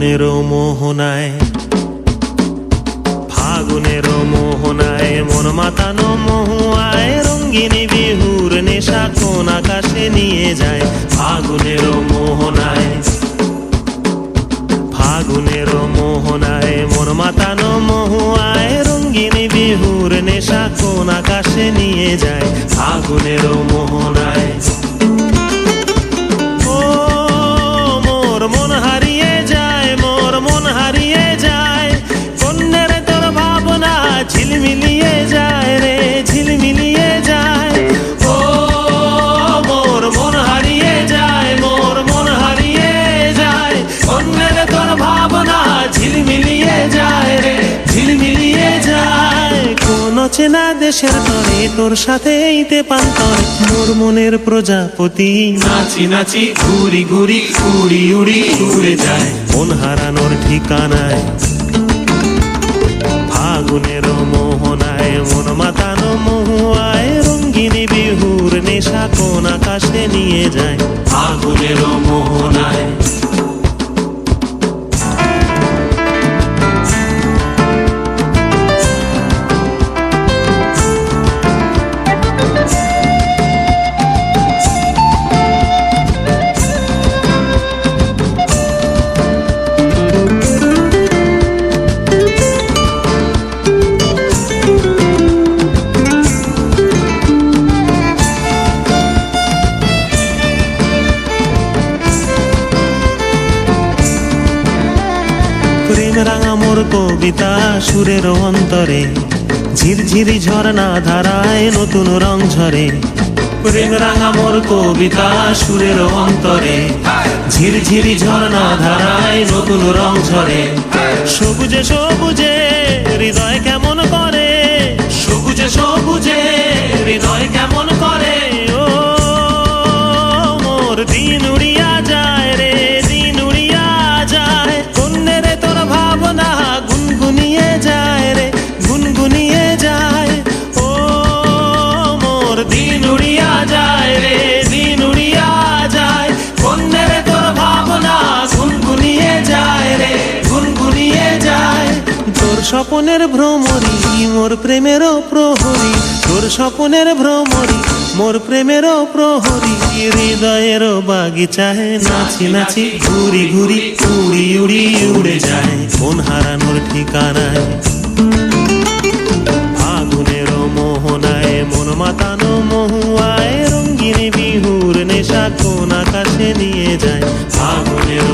ফাগুনের মোহনায়, ফাগুনের মোহনায় মন মাতানো মহুয়ায় রঙ্গিনী বিহুর নেশা কোন আকাশে নিয়ে যায়। ফাগুনের মোহনায়, ফাগুনের মোহনায় মন মাতানো মহুয়ায় রঙ্গিনী বিহুর নেশা কোন আকাশে নিয়ে যায়। ফাগুনের মোহনায় মন হারিয়ে যায়, মোর মন হারিয়ে যায়, কন্যের তোর ভাবনা ঝিলমিলিয়ে যায় রে, ঝিলমিলিয়ে যায়। ও মোর মন হারিয়ে যায়, মোর মন হারিয়ে যায়, কন্যের তোর ভাবনা ঝিলমিলিয়ে যায় রে, ঝিলমিলিয়ে যায়। কোন চেনা দেশের তরে তোর সাথে এইতে পান্তরে মোর মনের প্রজাপতি নাচি নাচি ঘুরি ঘুরি উড়ি উড়ি উড়ে যায় মন হারানোর ঠিকানায়। ফাগুনের মোহনায় মন মাতানো মহুয়ায় রঙ্গিনী বিহুর নেশা কোন আকাশে নিয়ে যায়। ফাগুনের মোহনায় প্রেম রাঙা মোর কবিতা সুরের অন্তরে ঝিরঝিরি ঝর্ণা ধারায় নতুন রং ঝরে। প্রেম রাঙা মোর কবিতা সুরের অন্তরে ঝিরঝিরি ঝর্ণা ধারায় নতুন রং ঝরে। সবুজে সবুজে হৃদয় কেমন করে, সবুজে সবুজে হৃদয় কেমন করে। ও মোর দিন উড়িয়া যায় রে, দিন উড়িয়া যায়, কন্যের তোর ভাবনা গুনগুনিয়ে যায় রে, গুনগুনিয়ে যায়। ও মোর দিন উড়িয়া যায় রে, দিন উড়িয়া যায়, কন্যের তোর ভাবনা গুনগুনিয়ে যায় রে, গুনগুনিয়ে যায়। তোর স্বপনের ভ্রমরি মোর প্রেমেরও প্রহরী, তোর স্বপনের ভ্রমরি মোর প্রেমেরও প্রহরী। হৃদয়ের বাগিচায় নাচি নাচি ঘুরি ঘুরি উড়ি উড়ি উড়ে যায় কোন হারানোর ঠিকানায়। ফাগুনের মোহনায় মন মাতানো মহুয়ায় রঙ্গিনী বিহুর নেশা কোন আকাশে নিয়ে যায়। ফাগুনের